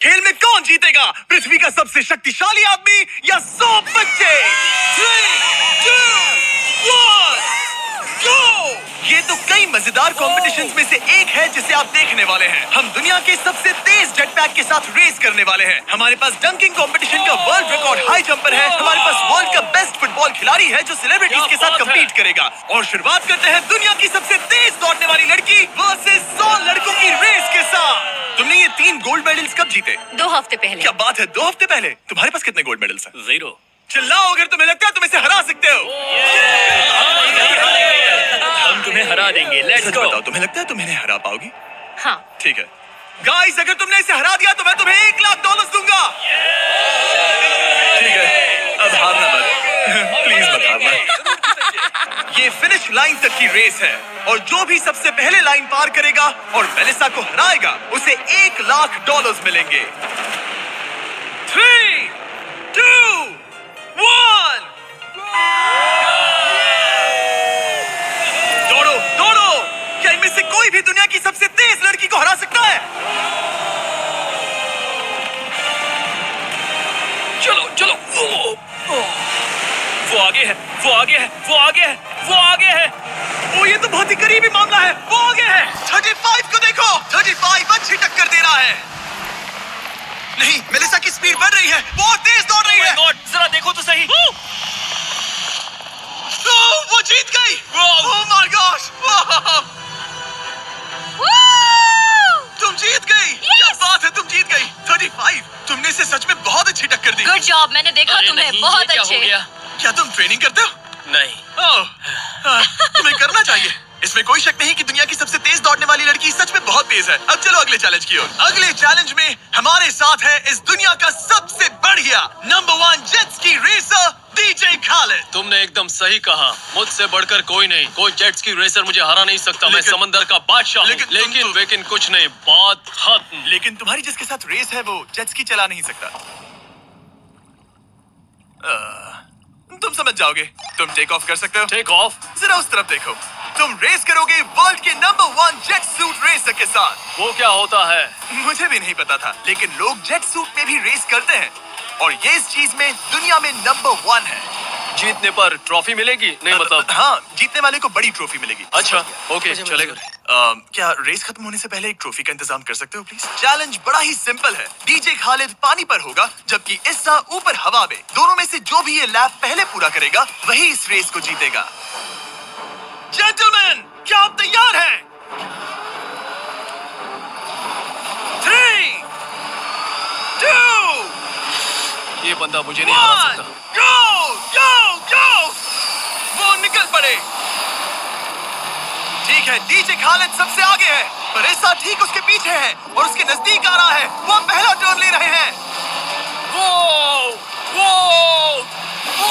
खेल में कौन जीतेगा? पृथ्वी का सबसे शक्तिशाली आदमी या 100 बच्चे? 3, 2, 1, go! ये तो कई मजेदार कॉम्पिटिशन्स में से एक है जिसे आप देखने वाले हैं। हम दुनिया के सबसे तेज जेट पैक के साथ रेस करने वाले हैं। हमारे पास डंकिंग कॉम्पिटिशन का वर्ल्ड रिकॉर्ड हाई जंपर है। हमारे पास वर्ल्ड का बेस्ट फुटबॉल खिलाड़ी है जो सेलिब्रिटीज के साथ कम्पीट करेगा। और शुरुआत करते हैं दुनिया की सबसे तेज दौड़ने वाली लड़की वर्सेस 100 लड़कों की रेस के साथ। तुमने ये 3 गोल्ड मेडल्स कब जीते? 2 हफ्ते पहले। क्या बात है, 2 हफ्ते पहले? तुम्हारे पास कितने गोल्ड मेडल्स हैं? 0। चिल्लाओ अगर तुम्हें लगता है तुम इसे हरा सकते हो। हम तुम्हें हरा देंगे। लेट्स सच गो। बताओ, तुम्हें लगता है तुम इन्हें हरा पाओगी? हाँ। ठीक है गाइस, अगर तुमने इसे हरा दिया तो मैं तुम्हें $1,00,000 दूंगा। ठीक है, अब हारना मत प्लीज मत हारना। ये फिनिश लाइन तक की रेस है और जो भी सबसे पहले लाइन पार करेगा और मेलिसा को हराएगा उसे $1,00,000 मिलेंगे। 3, 2, 1 दौड़ो दौड़ो। क्या इनमें से कोई भी दुनिया की सबसे तेज लड़की को हरा सकता है? चलो चलो। वो आगे है, वो आगे है, वो आगे है, वो आगे है। ओ, ये तो बहुत ही करीबी मामला है। वो आगे है। 35 को देखो, 35 अच्छी टक्कर दे रहा है। नहीं, मेलिसा की स्पीड बढ़ रही है, बहुत तेज दौड़ रही है। गॉड, जरा देखो तो सही। वो जीत गई। ओह माय गॉश, तुम जीत गई। क्या बात है, तुम जीत गई। 35, तुमने इसे सच में बहुत अच्छी टक्कर दी। गुड जॉब, मैंने देखा अरे तुम्हें। नहीं, बहुत ये क्या अच्छे। हो गया? क्या तुम ट्रेनिंग करते हो? नहीं। तुम्हें करना चाहिए। इसमें कोई शक नहीं कि दुनिया की सबसे तेज दौड़ने वाली लड़की सच में बहुत तेज है। अब चलो अगले चैलेंज की ओर। अगले चैलेंज में हमारे साथ है इस दुनिया का सबसे बढ़िया नंबर 1 जेट्स की रेसर डीजे खालिद। तुमने एकदम सही कहा। मुझसे बढ़कर कोई नहीं। कोई जेट्स की रेसर मुझे हरा नहीं सकता। मैं समंदर का बादशाह हूं। लेकिन कुछ नहीं, बात खत्म। लेकिन तुम्हारी जिसके साथ रेस है वो जेट्स की चला नहीं सकता। तुम समझ जाओगे। तुम टेक ऑफ कर सकते हो। Take off? जरा उस तरफ देखो। तुम रेस करोगे वर्ल्ड के नंबर 1 जेट सूट रेसर के साथ। वो क्या होता है? मुझे भी नहीं पता था, लेकिन लोग जेट सूट में भी रेस करते हैं और ये इस चीज में दुनिया में नंबर 1 है। जीतने पर ट्रॉफी मिलेगी? नहीं मतलब। हाँ, जीतने वाले को बड़ी ट्रॉफी मिलेगी। अच्छा, ओके, चलेगा। क्या रेस खत्म होने से पहले एक ट्रॉफी का इंतजाम कर सकते हो प्लीज? चैलेंज बड़ा ही सिंपल है। डीजे खालिद पानी पर होगा जबकि इस्सा ऊपर हवा में। दोनों में से जो भी ये लैप पहले पूरा करेगा वही इस रेस को जीतेगा। जेंटलमैन, क्या आप तैयार हैं? 3, 2, ये बंदा मुझे नहीं हरा 1 सकता। गो गो गो। वो निकल पड़े। ठीक है, डीजे खालिद सबसे आगे है पर इस्सा ठीक उसके पीछे है और उसके नजदीक आ रहा है। वो पहला टर्न ले रहे हैं।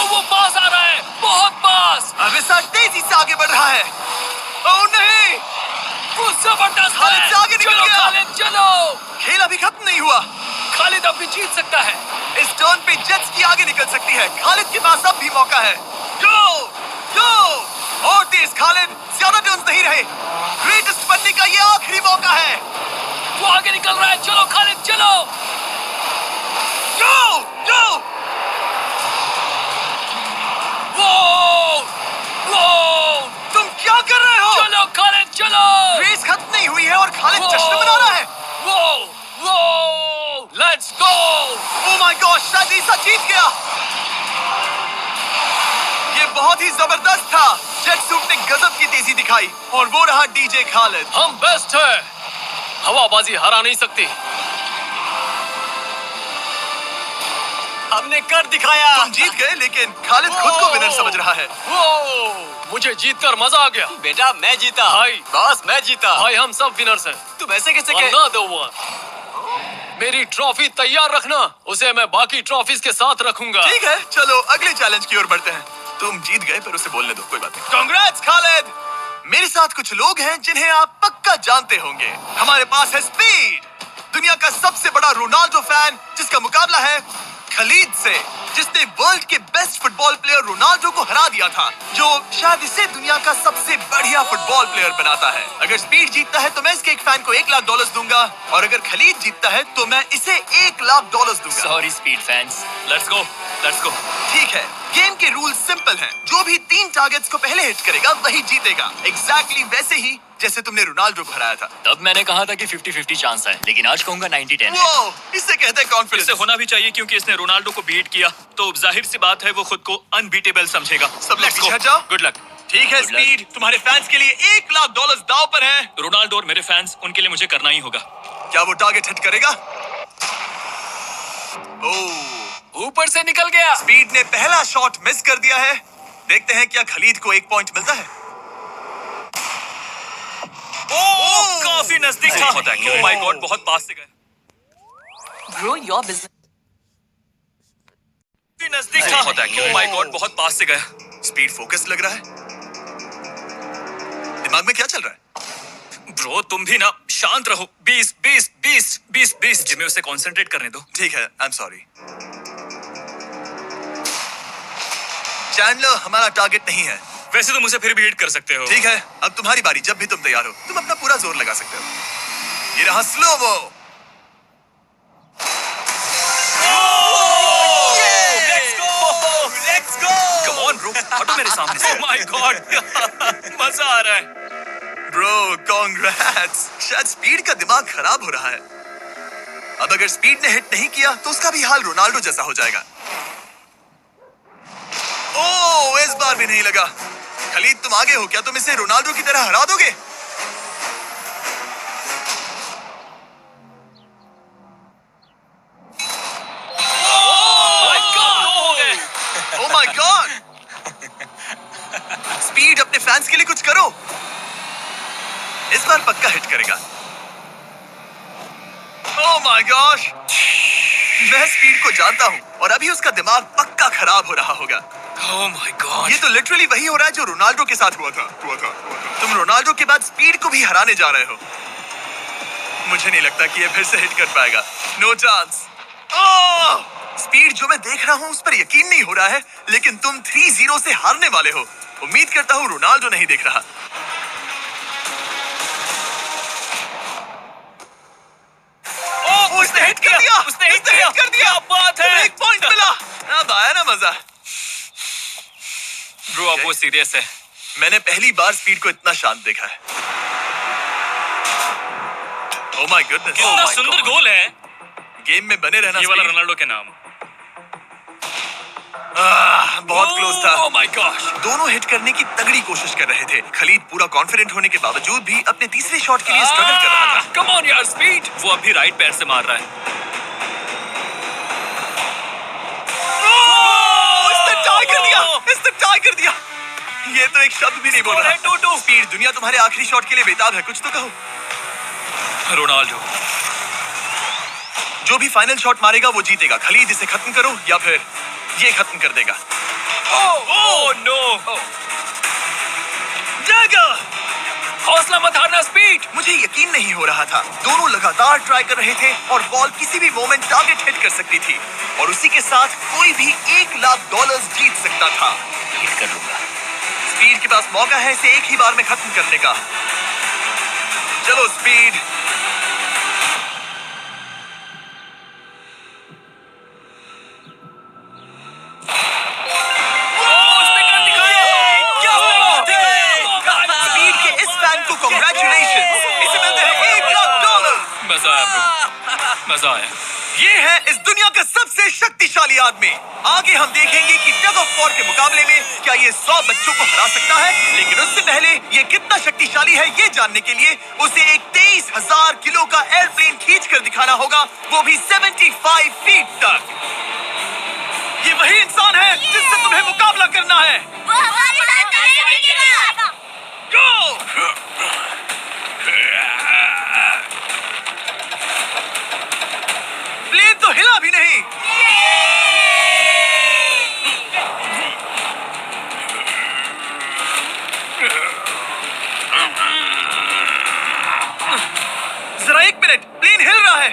वो पास आ रहा है, बहुत पास। अब इस्सा तेजी से आगे बढ़ रहा है। ओह नहीं, वो जबरदस्त है। खालिद से आगे निकल चलो, गया। खालिद चलो। खेल अभी खत्म नहीं हुआ। खालिद अब भी जीत सकता है। इस टर्न पे जेट्स की आगे निकल सकती है। खालिद के पास अब भी मौका है। गो गो और तेज खालिद, ज्यादा टर्न्स नहीं रहे। ग्रेटेस्ट बनने का ये आखिरी मौका है। वो आगे निकल रहा है। चलो खालिद चलो। गो गो। तुम क्या कर रहे हो? चलो खालिद चलो। रेस खत्म नहीं हुई है और खालिद जश्न मना रहा है। Let's go. Oh my God, शायद इस्सा जीत गया। ये बहुत ही जबरदस्त था। जेट सूट ने गजब की तेजी दिखाई और वो रहा डीजे खालिद। हम बेस्ट है। हवाबाजी हरा नहीं सकती। हमने कर दिखाया। तुम जीत गए लेकिन खालिद खुद को विनर समझ रहा है। मुझे जीतकर मजा आ गया। बेटा मैं जीता। भाई बॉस मैं जीता। भाई हम सब विनर्स हैं। तुम ऐसे कैसे कह? Another one। मेरी ट्रॉफी तैयार रखना, उसे मैं बाकी ट्रॉफीज के साथ रखूंगा। ठीक है, चलो अगले चैलेंज की ओर बढ़ते हैं। तुम जीत गए पर उसे बोलने दो, कोई बात नहीं। कांग्रेट्स खालिद। मेरे साथ कुछ लोग हैं जिन्हें आप पक्का जानते होंगे। हमारे पास है स्पीड, दुनिया का सबसे बड़ा रोनाल्डो फैन जिसका मुकाबला है खलीद से। जिसने वर्ल्ड के बेस्ट फुटबॉल प्लेयर रोनाल्डो को हरा दिया था, जो शायद इसे दुनिया का सबसे बढ़िया फुटबॉल प्लेयर बनाता है। अगर स्पीड जीतता है तो मैं इसके एक फैन को $1,00,000 दूंगा, और अगर खलीद जीतता है तो मैं इसे $1,00,000 दूंगा। Sorry speed fans. Let's go, let's गो। ठीक है, गेम के रूल सिंपल हैं। जो भी 3 टारगेट्स को पहले हिट करेगा वही जीतेगा। एग्जैक्टली वैसे ही जैसे तुमने रोनाल्डो को हराया था। तब मैंने कहा था कि 50-50 चांस है, लेकिन आज कहूंगा 90-10 है। वो इसे कहते हैं कॉन्फिडेंस। इसे होना भी चाहिए क्योंकि इसने रोनाल्डो को बीट किया, तो जाहिर सी बात है वो खुद को अनबीटेबल समझेगा। सब लोग पीछे हट जाओ। Good luck. ठीक है स्पीड, तुम्हारे फैंस के लिए $1,00,000 दांव पर है। रोनाल्डो और मेरे फैंस, उनके लिए मुझे करना ही होगा। क्या वो टारगेट हिट करेगा? ओह, ऊपर से निकल गया। स्पीड ने पहला शॉट मिस कर दिया है। देखते हैं क्या खलीद को 1 पॉइंट मिलता है। ओह, काफी नजदीक था। बहुत accurate। ओह माय गॉड, बहुत पास से गए। Grow your business. काफी नजदीक था। बहुत accurate। ओह माय गॉड, बहुत पास से गए। स्पीड फोकस लग रहा है। दिमाग में क्या चल रहा है? ब्रो तुम भी ना शांत रहो। 20 जिम्मे उसे कंसंट्रेट करने दो। ठीक है, आई एम सॉरी। चैंडलर, हमारा टारगेट नहीं है। वैसे तो मुझे फिर भी हिट कर सकते हो। ठीक है, अब तुम्हारी बारी। जब भी तुम तैयार हो तुम अपना पूरा जोर लगा सकते हो। ये रहा Slovo. Let's go. Come on bro, हटो मेरे सामने से। ओह माय गॉड, मजा आ रहा है। Bro congrats. शायद स्पीड का दिमाग खराब हो रहा है। अब अगर स्पीड ने हिट नहीं किया तो उसका भी हाल रोनाल्डो जैसा हो जाएगा। ओह, इस बार भी नहीं लगा। खलीद, तुम आगे हो क्या? तुम इसे रोनाल्डो की तरह हरा दोगे? ओह माय गॉड। स्पीड, अपने फैंस के लिए कुछ करो। इस बार पक्का हिट करेगा। ओह माय गॉश, मैं स्पीड को जानता हूं और अभी उसका दिमाग पक्का खराब हो रहा होगा। ओह माय गॉड। ये तो लिटरली वही हो रहा है जो रोनाल्डो के साथ हुआ था। तुम रोनाल्डो के बाद स्पीड को भी हराने जा रहे हो। मुझे नहीं लगता कि ये फिर से हिट कर पाएगा। No chance. स्पीड, जो मैं देख रहा हूं उस पर यकीन नहीं हो रहा है, लेकिन तुम 3-0 से हारने वाले हो। उम्मीद करता हूं रोनाल्डो नहीं देख रहा। उसने हिट कर दिया। उसने हिट कर दिया। क्या बात है। 1 पॉइंट मिला। अब आया ना मजा। ब्रो अब वो सीरियस है। मैंने पहली बार स्पीड को इतना शांत देखा है। Oh my goodness. कितना सुंदर गोल है। गेम में बने रहना। ये वाला स्पीड। रोनाल्डो के नाम। बहुत क्लोज था। ओह माय गॉश। दोनों हिट करने की तगड़ी कोशिश कर रहे थे। खलीद पूरा कॉन्फिडेंट होने के बावजूद भी अपने तीसरे शॉट के लिए स्ट्रगल कर रहा था। कम ऑन यार स्पीड। वो अभी राइट पैर से मार रहा है। इसने टाई कर दिया। इसने टाई कर दिया। ये तो एक शब्द भी नहीं बोल रहा। 2-2। स्पीड, दुनिया तुम्हारे आखिरी शॉट के लिए बेताब है। कुछ तो कहो। रोनाल्डो जो भी फाइनल शॉट मारेगा वो जीतेगा। खलीद, इसे खत्म करो या फिर ये खत्म कर देगा। Oh no. जगह। हौसला मत हारना स्पीड। मुझे यकीन नहीं हो रहा था। दोनों लगातार ट्राई कर रहे थे और बॉल किसी भी मोमेंट टारगेट हिट कर सकती थी, और उसी के साथ कोई भी $1,00,000 जीत सकता था। हिट कर लूंगा। स्पीड के पास मौका है इसे एक ही बार में खत्म करने का। चलो स्पीड। स्पीड के इस फैन को कांग्रेचुलेशन। इसे मिलते हैं $1,00,000। मजा आया ब्रो, मजा आया। ये है इस दुनिया का सबसे शक्तिशाली आदमी। आगे हम देखेंगे कि टग ऑफ वॉर के मुकाबले में क्या ये 100 बच्चों को हरा सकता है, लेकिन उससे पहले ये कितना शक्तिशाली है ये जानने के लिए उसे एक 23,000 किलो का एयरप्लेन खींच कर दिखाना होगा, वो भी 75 फीट तक। ये वही इंसान है जिससे तुम्हें मुकाबला करना है। वो हमारे साथ नहीं खेलेगा। Go! प्लेन तो हिला भी नहीं। जरा 1 मिनट, प्लेन हिल रहा है।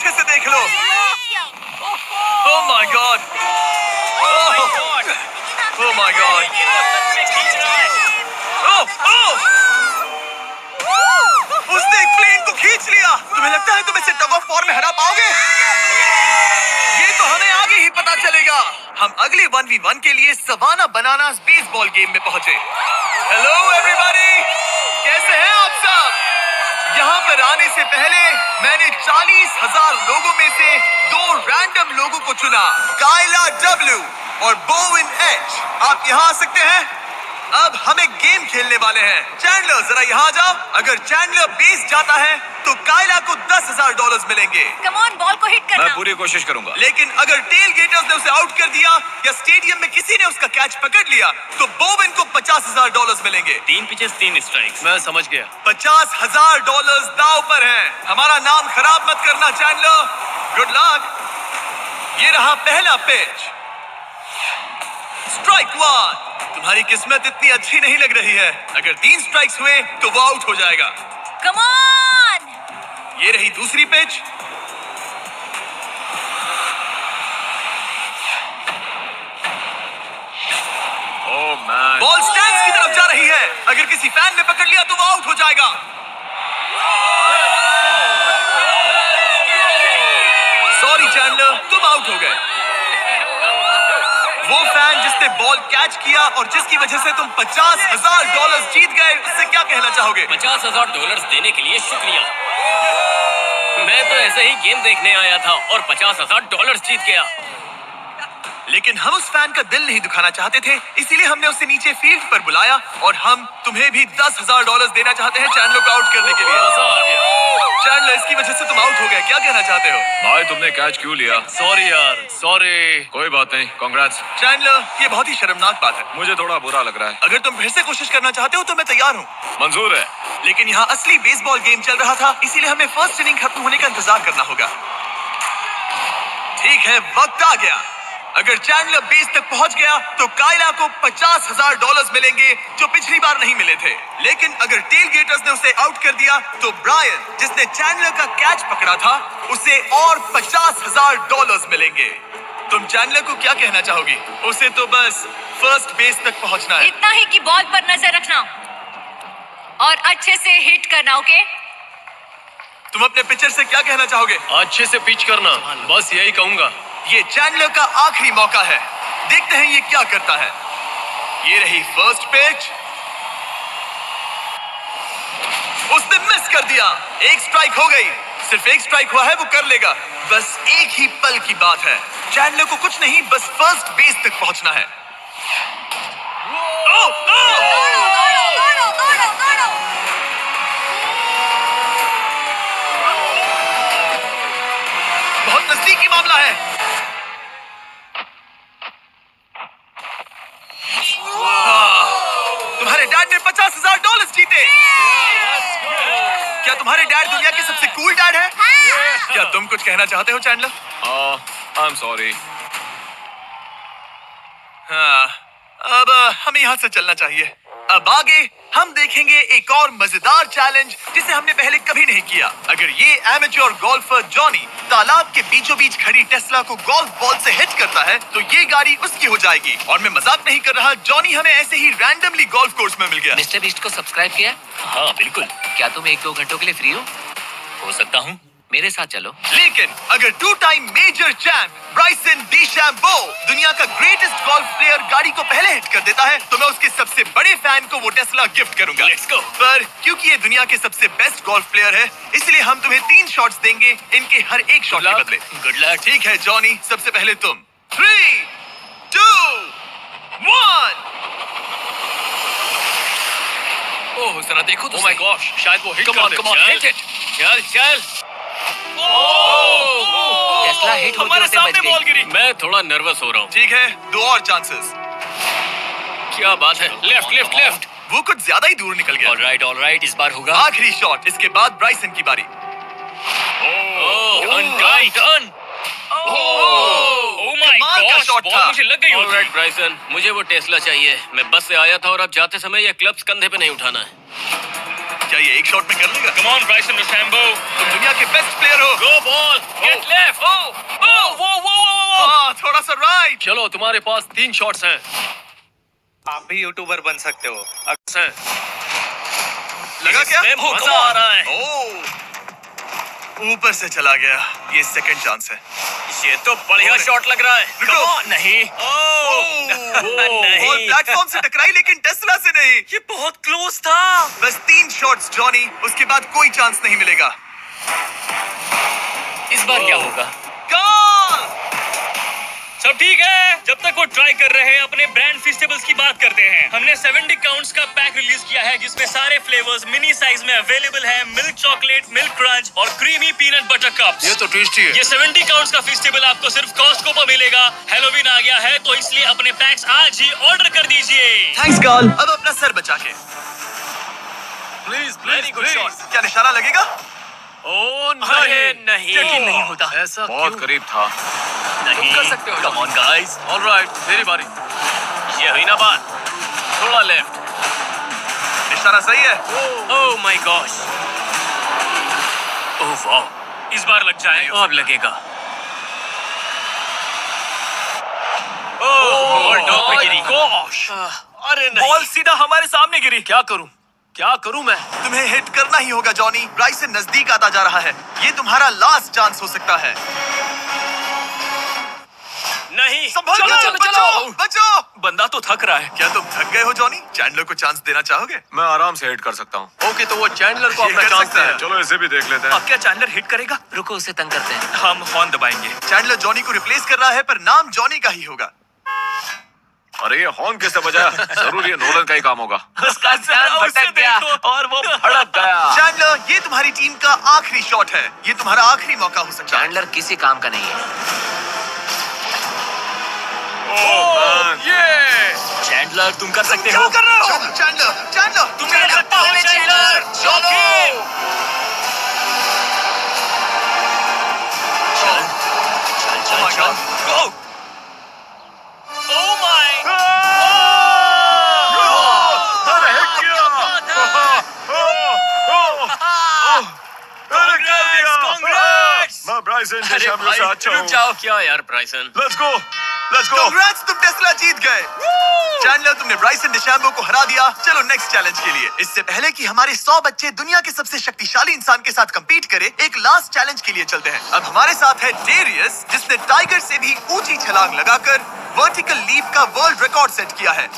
अच्छे से देख लो। Oh my god, oh my god, उसने एक प्लेन को खींच लिया। तुम्हें लगता है तुम इसे टग ऑफ वॉर में हरा पाओगे? ये तो हमें आगे ही पता चलेगा। हम अगले 1v1 के लिए सवाना बनानास बेसबॉल गेम में पहुंचे। हेलो एवरीबॉडी, कैसे हैं आप सब? यहाँ पर आने से पहले मैंने 40,000 लोगों में से 2 रैंडम लोगों को चुना, काइला डब्ल्यू और बोविन एच। आप यहाँ आ सकते हैं। अब हम एक गेम खेलने वाले हैं। चैंडलर जरा यहाँ जाओ। अगर चैंडलर बेस जाता है तो काइला को $10,000 मिलेंगे। Come on, बॉल को हिट करना। मैं पूरी कोशिश करूंगा। लेकिन अगर टेल गेटर्स ने उसे आउट कर दिया या स्टेडियम में किसी ने उसका कैच पकड़ लिया तो बोविन को $50,000 मिलेंगे। 3 पिचेस 3 स्ट्राइक्स। मैं समझ गया। $50,000 दांव पर है। हमारा नाम खराब मत करना चैंडलर। Good luck. ये रहा पहला पिच। स्ट्राइक 1। तुम्हारी किस्मत इतनी अच्छी नहीं लग रही है। अगर 3 स्ट्राइक्स हुए तो वो आउट हो जाएगा। Come on! ये रही दूसरी pitch. Oh man. Ball stands की तरफ जा रही है। अगर किसी फैन ने पकड़ लिया तो वो आउट हो जाएगा। सॉरी चैंडलर, तुम आउट हो गए। वो फैन जिसने बॉल कैच किया और जिसकी वजह से तुम $50,000 जीत गए, उससे क्या कहना चाहोगे? $50,000 देने के लिए शुक्रिया। मैं तो ऐसे ही गेम देखने आया था और $50,000 जीत गया। लेकिन हम उस फैन का दिल नहीं दुखाना चाहते थे, इसीलिए हमने उसे नीचे फील्ड पर बुलाया और हम तुम्हें भी $10,000 देना चाहते हैं चैंडलर को आउट करने के लिए। मजा आ गया। चैंडलर, इसकी वजह से तुम आउट हो गए, क्या कहना चाहते हो? भाई तुमने कैच क्यों लिया? सॉरी यार, सॉरी। कोई बात नहीं, कांग्रेट्स। चैंडलर, ये बहुत ही शर्मनाक बात है। मुझे थोड़ा बुरा लग रहा है। अगर तुम फिर से कोशिश करना चाहते हो तो मैं तैयार हूँ। मंजूर है। लेकिन यहाँ असली बेसबॉल गेम चल रहा था, इसीलिए हमें फर्स्ट इनिंग खत्म होने का इंतजार करना होगा। ठीक है, वक्त आ गया। अगर चैंडलर बेस तक पहुंच गया तो काइला को $50,000 मिलेंगे जो पिछली बार नहीं मिले थे। लेकिन अगर टेल गेटर्स ने उसे आउट कर दिया तो ब्रायन, जिसने चैंडलर का कैच पकड़ा था, उसे और $50,000 मिलेंगे। तुम चैंडलर को क्या कहना चाहोगी? उसे तो बस फर्स्ट बेस तक पहुंचना है। इतना ही कि बॉल पर नजर रखना और अच्छे से हिट करना, ओके? तुम अपने पिचर से क्या कहना चाहोगे? अच्छे से पिच करना, बस यही कहूंगा। ये चैंडलर का आखिरी मौका है। देखते हैं ये क्या करता है। ये रही फर्स्ट पिच। उसने मिस कर दिया। एक स्ट्राइक हो गई। सिर्फ एक स्ट्राइक हुआ है, वो कर लेगा। बस एक ही पल की बात है। चैंडलर को कुछ नहीं, बस फर्स्ट बेस तक पहुंचना है। बहुत नजदीकी मामला है। तुम्हारे डैड ने $50,000 जीते। क्या तुम्हारे डैड दुनिया के सबसे कूल डैड है? क्या तुम कुछ कहना चाहते हो चैंडलर? I am sorry. हाँ, अब हमें यहाँ से चलना चाहिए। अब आगे हम देखेंगे एक और मजेदार चैलेंज जिसे हमने पहले कभी नहीं किया। अगर ये एमेच्योर गोल्फर जॉनी तालाब के बीचों बीच खड़ी टेस्ला को गोल्फ बॉल से हिट करता है तो ये गाड़ी उसकी हो जाएगी। और मैं मजाक नहीं कर रहा, जॉनी हमें ऐसे ही रैंडमली गोल्फ कोर्स में मिल गया। मिस्टर बीस्ट को सब्सक्राइब किया? हाँ बिल्कुल। क्या तुम 1-2 घंटों के लिए फ्री हो सकता हूँ, मेरे साथ चलो। लेकिन अगर 2 टाइम मेजर चैंप ब्राइसन डीशैम्बो दुनिया का ग्रेटेस्ट गोल्फ प्लेयर गाड़ी को पहले हिट कर देता है तो मैं उसके सबसे बड़े फैन को वो टेस्ला गिफ्ट करूंगा। Let's go। पर क्योंकि ये दुनिया के सबसे बेस्ट गोल्फ प्लेयर है, इसलिए हम तुम्हें 3 शॉट्स देंगे, इनके हर एक शॉट के बदले। Good luck. ठीक है जॉनी, सबसे पहले तुम। 3, 2, 1। ओह जरा देखो तो। ओह माय गॉश, शायद वो हिट Come कर on, दे। come on, चल, hit it। चल चल। टेस्ला हिट होते हमारे होते सामने बच बॉल गई। गिरी। मैं थोड़ा नर्वस हो रहा हूँ। ठीक है, 2 और चांसेस। क्या बात है। Left left left. वो कुछ ज्यादा ही दूर निकल गया। ऑलराइट, इस बार होगा। आखिरी शॉट, इसके बाद ब्राइसन की बारी। Turn turn. ओह माय कमाल का गॉश, shot बॉल था। मुझे लग गई। ऑलराइट ब्राइसन, मुझे वो टेस्ला चाहिए। मैं बस से आया था और अब जाते समय ये क्लब्स कंधे पे नहीं उठाना है। क्या ये एक शॉट में कर लेगा? कम ऑन ब्राइसन डीचैम्बो, तुम दुनिया के बेस्ट प्लेयर हो। गो बॉल, गेट लेफ्ट। वो हाँ, थोड़ा सा राइट। चलो तुम्हारे पास 3 शॉट्स हैं। आप भी यूट्यूबर बन सकते हो। अक्सर लगा क्या? मजा आ रहा है। ओह, ऊपर से चला गया। ये सेकंड चांस है। ये तो बढ़िया शॉट लग रहा है। रुको। Come on, नहीं। बॉल प्लेटफॉर्म से टकराई लेकिन टेस्ला से नहीं। ये बहुत क्लोज था। बस 3 शॉट्स जॉनी, उसके बाद कोई चांस नहीं मिलेगा। इस बार क्या होगा? गोल! सब ठीक है। जब तक वो ट्राई कर रहे हैं, अपने ब्रांड फेस्टिवल्स की बात करते हैं। हमने 70 काउंट्स का पैक रिलीज किया है जिसमें सारे फ्लेवर्स मिनी साइज में अवेलेबल हैं। मिल्क चॉकलेट, मिल्क क्रंच और क्रीमी पीनट बटर कप्स। ये तो टेस्टी है। ये 70 काउंट्स का फेस्टिवल आपको सिर्फ कॉस्टको पर मिलेगा। हैलोवीन आ गया है तो इसलिए अपने पैक्स आज ही ऑर्डर कर दीजिए। Thanks Carl. अब अपना सर बचा के। Please Very good shot. क्या निशाना लगेगा? ओ नहीं। यकीन नहीं होता। ऐसा बहुत करीब था। नहीं कर सकते हो। Come on guys. ऑलराइट, मेरी बारी। ये हुई ना बात। थोड़ा लेफ्ट। निशाना सही है। ओह माय गॉश। ओह वाह, इस बार लग जाए। अब लगेगा। ओह टॉप पे गिरी। गॉश, अरे नहीं, बॉल सीधा हमारे सामने गिरी। क्या करूं मैं? तुम्हें हिट करना ही होगा जॉनी। ब्राइसन नजदीक आता जा रहा है। ये तुम्हारा लास्ट चांस हो सकता है। नहीं, संभल चलो, कर, चलो, बचाओ, चलो। बचाओ। बंदा तो थक रहा है। क्या तुम थक गए हो जॉनी? चैंडलर को चांस देना चाहोगे? मैं आराम से हिट कर सकता हूँ। ओके, तो वो चैंडलर को ये अपना कर चांस सकता दे। है। चलो इसे भी देख लेते हैं। अब क्या चैंडलर हिट करेगा? रुको, उसे तंग करते हैं। हम हॉर्न दबाएंगे। चैंडलर जॉनी को रिप्लेस कर रहा है पर नाम जॉनी का ही होगा। अरे ये हॉर्न किसने बजाया? जरूर ये नोलन का ही काम होगा। उसका ध्यान भटक गया और वो भड़क गया। चैंडलर, ये तुम्हारी टीम का आखिरी शॉट है। ये तुम्हारा आखिरी मौका हो सकता है। चैंडलर किसी काम का नहीं है। ये चैंडलर तुम कर सकते क्या हो। कर रहे हो? चैंडलर, चैंडलर, तुम कर सकते हो चैंडलर। चलो। चल my God. Go. Oh my. मैं ब्राइसन डिशैम्बो से अच्छा हूँ। रुक जाओ। क्या यार Bryson? Let's go, let's go. Congrats, तुम टेस्ला जीत गए। चैंडलर, तुमने ब्राइसन डिशैम्बो को हरा दिया। चलो नेक्स्ट चैलेंज के लिए। इससे पहले कि हमारे 100 बच्चे दुनिया के सबसे शक्तिशाली इंसान के साथ कंपीट करें, एक लास्ट चैलेंज के लिए चलते हैं। अब हमारे साथ है डेरियस, जिसने टाइगर से भी ऊंची छलांग लगाकर वर्टिकल लीप का वर्ल्ड रिकॉर्ड सेट किया है,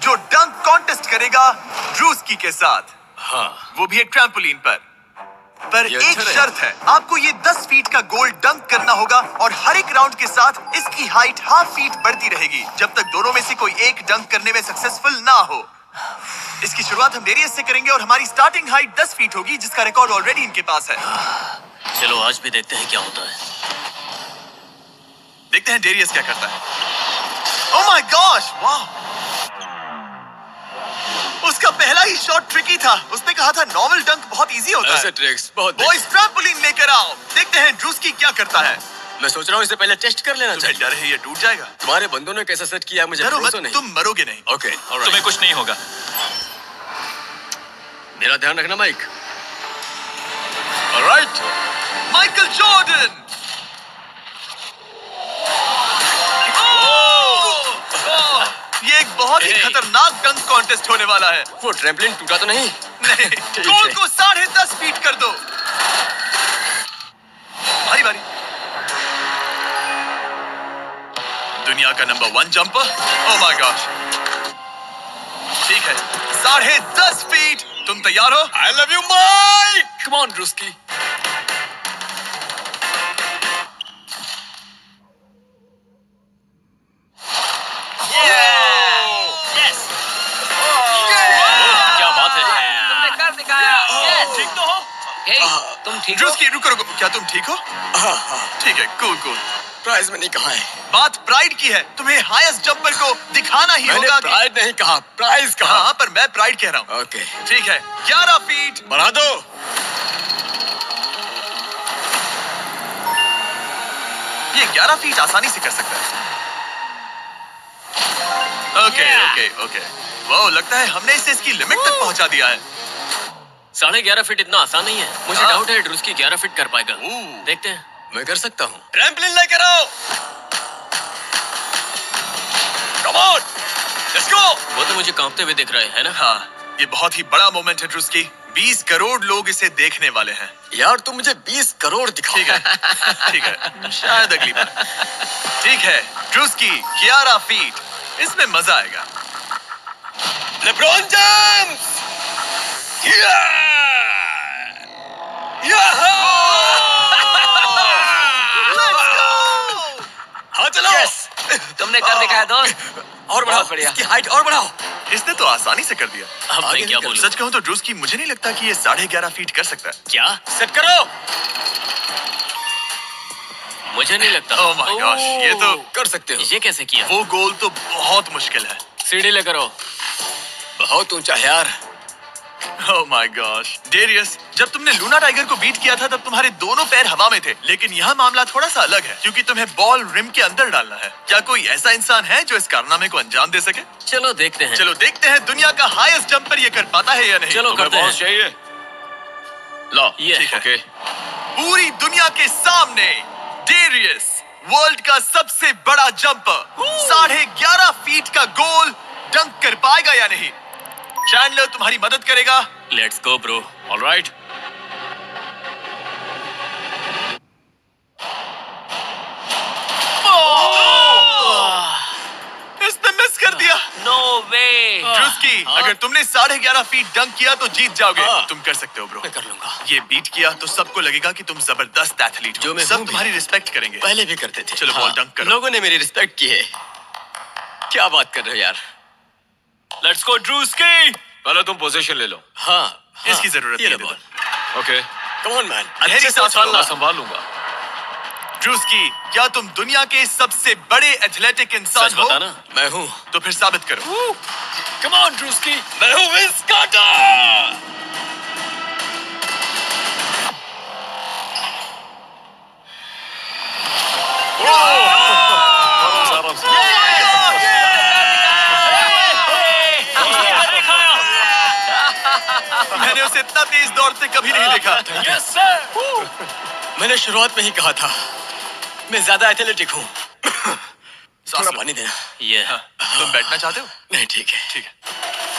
जो डंक कॉन्टेस्ट करेगा ड्रूस्की के साथ। हाँ, वो भी एक ट्रैम्पोलिन पर ये एक अच्छा शर्त है। आपको ये 10 फीट का गोल डंक करना होगा और हर एक राउंड के साथ इसकी हाइट ½ फीट बढ़ती रहेगी जब तक दोनों में से कोई एक डंक करने में सक्सेसफुल ना हो। इसकी शुरुआत हम डेरियस से करेंगे और हमारी स्टार्टिंग हाइट 10 फीट होगी, जिसका रिकॉर्ड ऑलरेडी इनके पास है। चलो आज भी देखते हैं क्या होता है। देखते हैं डेरियस क्या करता है। ओह माय गॉश, वाह! उसका पहला ही शॉट ट्रिकी था। उसने कहा था नॉर्मल डंक बहुत इजी होता है। ट्रिक्स बहुत बॉयज, ट्रैम्पोलिन लेकर आओ। देखते हैं ड्रूस्की क्या करता है। मैं सोच रहा हूँ इसे पहले टेस्ट कर लेना तुम्हें डर है ये टूट जाएगा? तुम्हारे बंदों ने कैसा सेट किया है मुझे डरो मत, भरोसा नहीं। तुम मरोगे नहीं। ओके, तुम्हें कुछ नहीं होगा। मेरा ध्यान रखना माइक। ऑलराइट। Michael Jordan. ये एक बहुत ही Hey. खतरनाक डंक कॉन्टेस्ट होने वाला है। वो ट्रैम्पलिन टूटा तो नहीं? नहीं, गोल को 10.5 फीट कर दो। बारी बारी। दुनिया का number 1 jumper. Oh my gosh. ठीक है, 10.5 फीट। तुम तैयार हो? I love you Mike. Come on Druski. क्या बात है? तुमने कर दिखाया। Yes. ठीक तो हो? Hey, तुम ठीक हो? ड्रूस्की, रुको रुको, क्या तुम ठीक हो? ठीक है, कूल कूल। प्राइज में नहीं कहा है। बात प्राइड की है। तुम्हें हाईएस्ट जंपर को दिखाना ही मैंने होगा कि... प्राइड नहीं कहा, प्राइज कहा। हाँ, पर मैं प्राइड कह रहा हूँ। ओके, ठीक है, 11 फीट। बढ़ा दो। ये 11 फीट आसानी से कर सकता है। Okay okay okay. वो लगता है हमने इसे इसकी लिमिट तक पहुंचा दिया है। 11.5 फीट इतना आसान नहीं है। मुझे डाउट है ड्रूस्की 11 फीट कर पाएगा। देखते हैं। मैं कर सकता हूँ। ट्रैम्पलिन लेकर आओ। Come on, let's go. वो तो मुझे कांपते हुए दिख रहे हैं ना। हाँ, ये बहुत ही बड़ा मोमेंट है ड्रूस्की। 20 करोड़ लोग इसे देखने वाले हैं। यार तुम मुझे 20 करोड़ दिखाओ। ठीक है, ठीक है, शायद अगली बार। ठीक है, ड्रूस्की 11 फीट, इसमें मजा आएगा। LeBron James! हाँ चलो। तुमने कर दिखाया दोस्त। और बढ़ाओ, बढ़िया। इसकी हाइट और बढ़ाओ। इसने तो आसानी से कर दिया। अब मैं आगे क्या नहीं कर- बोलूं? सच कहूं तो ड्रूस्की मुझे नहीं लगता कि ये 11.5 फीट कर सकता है। क्या? सेट करो। मुझे नहीं लगता। ओह माय गॉश, ये तो कर सकते हो। ये कैसे किया? वो गोल तो बहुत मुश्किल है। सीढ़ी लेकर आओ। बहुत ऊंचा है यार। ओह माय गॉश, डेरियस, जब तुमने लूना टाइगर को बीट किया था तब तुम्हारे दोनों पैर हवा में थे, लेकिन यहाँ मामला थोड़ा सा अलग है क्योंकि तुम्हें बॉल रिम के अंदर डालना है। क्या कोई ऐसा इंसान है जो इस कारनामे को अंजाम दे सके? चलो देखते हैं। चलो देखते हैं दुनिया का हाईएस्ट जंपर ये कर पाता है या नहीं। चलो तुम्हें करते हैं। बहुत चाहिए। लो, ये ठीक है। ओके। पूरी दुनिया के सामने डेरियस, वर्ल्ड का सबसे बड़ा जंपर, 11.5 फीट का गोल डंक कर पाएगा या नहीं? चैंडलर तुम्हारी मदद करेगा। Let's go bro. ऑलराइट। इसने मिस कर दिया। नो वे। ड्रूस्की, अगर तुमने 11.5 फीट डंक किया तो जीत जाओगे। तुम कर सकते हो ब्रो। मैं कर लूंगा। ये बीट किया तो सबको लगेगा कि तुम जबरदस्त एथलीट हो। जो मैं सब हूं भी। तुम्हारी रिस्पेक्ट करेंगे। पहले भी करते थे। चलो बॉल डंक करो। लोगों ने मेरी रिस्पेक्ट की है। क्या बात कर रहे हो यार? Let's go Druski. पहले तुम पोजीशन ले लो। हाँ, इसकी जरूरत ये नहीं ले है। Ball. Okay, come on man. अच्छे से मैं संभालना। संभाल लूंगा। ड्रूस्की, क्या तुम दुनिया के सबसे बड़े एथलेटिक इंसान सच हो? बता ना। मैं हूँ। तो फिर साबित करो। Come on Druski. मैं हूँ विंस कार्टर। आराम से। मैंने उसे इतना तेज दौड़ते कभी नहीं देखा। Yes sir. मैंने शुरुआत में ही कहा था मैं ज्यादा एथलेटिक हूँ। थोड़ा पानी देना। ये तुम बैठना चाहते हो? नहीं ठीक है। ठीक है।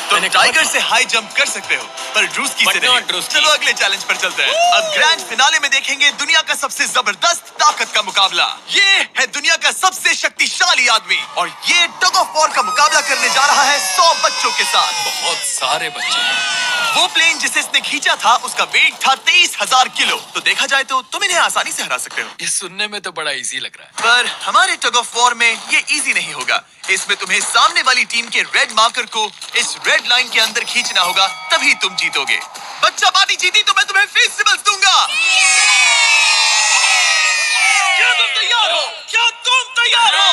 तुम टाइगर से हाई जंप कर सकते हो, पर ड्रूस्की से But नहीं। not ड्रूस्की। चलो अगले चैलेंज पर चलते हैं। अब ग्रैंड फिनाले में देखेंगे दुनिया का सबसे जबरदस्त ताकत का मुकाबला। ये है दुनिया का सबसे शक्तिशाली आदमी और ये टग ऑफ वॉर का मुकाबला करने जा रहा है 100 बच्चों के साथ। बहुत सारे बच्चे। वो प्लेन जिसे इसने खींचा था उसका वेट था 23,000 किलो। तो देखा जाए तो तुम इन्हें आसानी से हरा सकते हो। ये सुनने में तो बड़ा इजी लग रहा है। पर हमारे टग ऑफ वॉर में ये इजी नहीं होगा। इसमें तुम्हें सामने वाली टीम के रेड मार्कर को इस रेड लाइन के अंदर खींचना होगा, तभी तुम जीतोगे। बच्चा पार्टी जीती तो मैं तुम्हें फेस्टिवल्स दूंगा। क्या तुम तैयार हो? क्या तुम तैयार हो?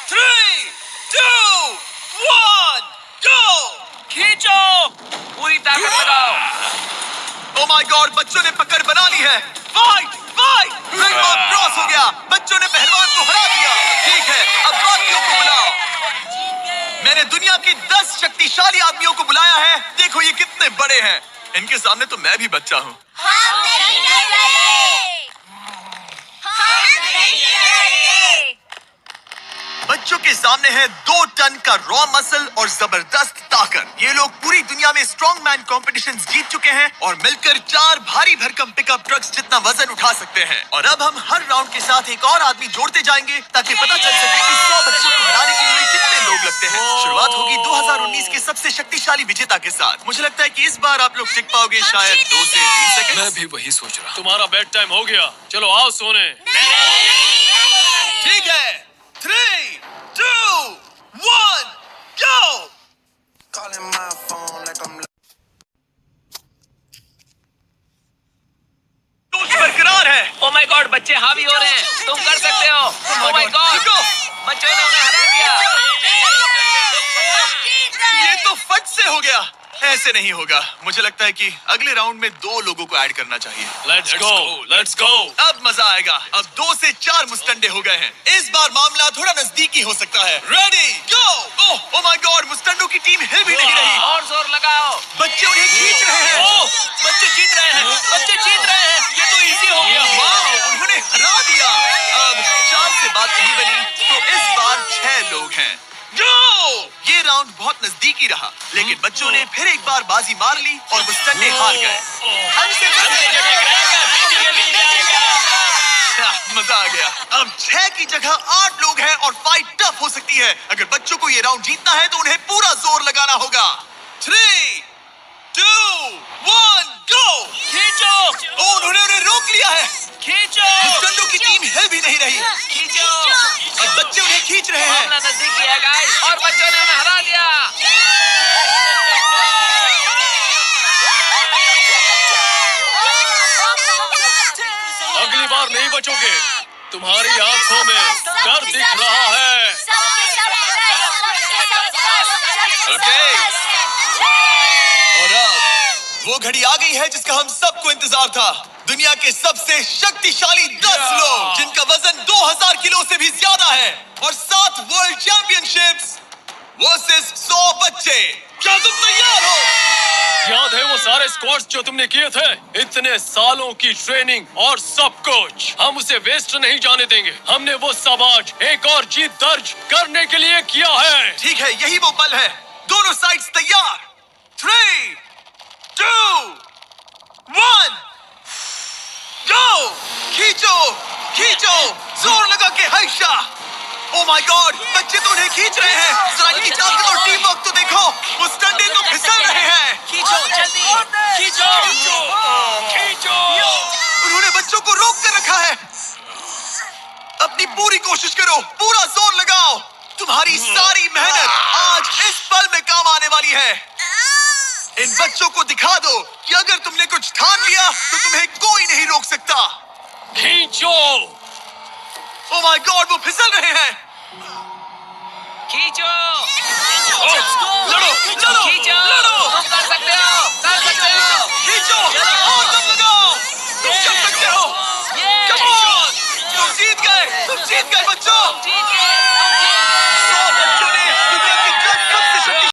3, 2, 1, go! खींचो। पूरी ताकत लगाओ। Oh my God, बच्चों ने पकड़ बना ली है। Fight, fight! Red mark cross हो गया। बच्चों ने पहलवान को हरा दिया। ठीक है, अब बाकियों को बुलाओ। मैंने दुनिया के 10 शक्तिशाली आदमियों को बुलाया है। देखो ये कितने बड़े हैं। इनके सामने तो मैं भी बच्चा हूँ। बच्चों के सामने है 2 टन का रॉ मसल और जबरदस्त ताकत। ये लोग पूरी दुनिया में स्ट्रॉन्ग मैन कॉम्पिटिशंस जीत चुके हैं और मिलकर 4 भारी भरकम पिकअप ट्रक्स जितना वजन उठा सकते हैं। और अब हम हर राउंड के साथ एक और आदमी जोड़ते जाएंगे ताकि पता चल सके कि 100 बच्चों को हराने के लिए कितने लोग लगते हैं। शुरुआत होगी 2019 के सबसे शक्तिशाली विजेता के साथ। मुझे लगता है कि इस बार आप लोग टिक पाओगे शायद 2 से 3 सेकंड। मैं भी वही सोच रहा हूँ। तुम्हारा बेड टाइम हो गया। चलो आओ सोने। ठीक है, 3, 2, 1, go! Calling my phone like I'm बरकरार है। ओ माय गॉड, बच्चे हावी हो रहे हैं। तुम कर सकते हो। ओ माय गॉड, रुको। बच्चों ने उन्हें हरा दिया। ये तो फट से हो गया। ऐसे नहीं होगा। मुझे लगता है कि अगले राउंड में 2 लोगों को ऐड करना चाहिए। लेट्स गो, लेट्स गो। अब मजा आएगा। अब 2 से 4 मुस्टंडे हो गए हैं। इस बार मामला थोड़ा नजदीकी हो सकता है। Ready go. Oh my god, मुस्टंडों की टीम हिल भी नहीं रही। और जोर लगाओ। बच्चे उन्हें खींच रहे हैं। बच्चे जीत रहे हैं, बच्चे जीत रहे हैं। ये तो इजी हो गया। वाह, उन्होंने हरा दिया। अब 4 से बात नहीं बनी, तो इस बार 6 लोग हैं। ये राउंड बहुत नजदीकी रहा, लेकिन बच्चों ने फिर एक बार बाजी मार ली और मुस्टंडे हार गए। मजा आ गया। अब 6 की जगह 8 लोग हैं और फाइट टफ हो सकती है। अगर बच्चों को ये राउंड जीतना है तो उन्हें पूरा जोर लगाना होगा। 3, 2, 1 गो। खींचो, उन्होंने उन्हें रोक लिया है। खींचो। मुस्टंडों की टीम हिल भी नहीं रही। अब बच्चे उन्हें खींच रहे हैं। नजदीकी है गाइस, और बच्चों ने उन्हें हरा दिया। अगली बार नहीं बचोगे। तुम्हारी आंखों में डर दिख रहा है। और अब वो घड़ी आ गई है जिसका हम सबको इंतजार था। दुनिया के सबसे शक्तिशाली 10 लोग, जिनका वजन 2000 किलो से भी ज्यादा है, और 7 वर्ल्ड चैंपियनशिप्स वर्सेस 100 बच्चे। क्या तुम तैयार हो? याद है वो सारे स्क्वाट्स जो तुमने किए थे? इतने सालों की ट्रेनिंग और सब कुछ, हम उसे वेस्ट नहीं जाने देंगे। हमने वो सब आज एक और जीत दर्ज करने के लिए किया है। ठीक है, यही वो पल है। दोनों साइड्स तैयार। 3, 2, 1 गो। खींचो, खींचो, जोर लगा के हर्षा। ओह माय गॉड, बच्चे तो उन्हें खींच रहे हैं। जरा इनकी ताकत और टीम वर्क तो देखो। वो स्टंडे तो फिसल रहे हैं। खींचो, जल्दी खींचो, खींचो। उन्होंने बच्चों को रोक कर रखा है। अपनी पूरी कोशिश करो, पूरा जोर लगाओ। तुम्हारी सारी मेहनत आज इस पल में काम आने वाली है। इन बच्चों को दिखा दो कि अगर तुमने कुछ ठान लिया तो तुम्हें कोई नहीं रोक सकता। खींचो। ओह माय गॉड, वो फिसल रहे हैं। खींचो, लड़ो, लड़ो, खींचो। लड़ो। तुम कर सकते हो, कर सकते हो। खींचो और दम लगाओ। तुम कर सकते हो। Come on! तुम जीत गए बच्चों।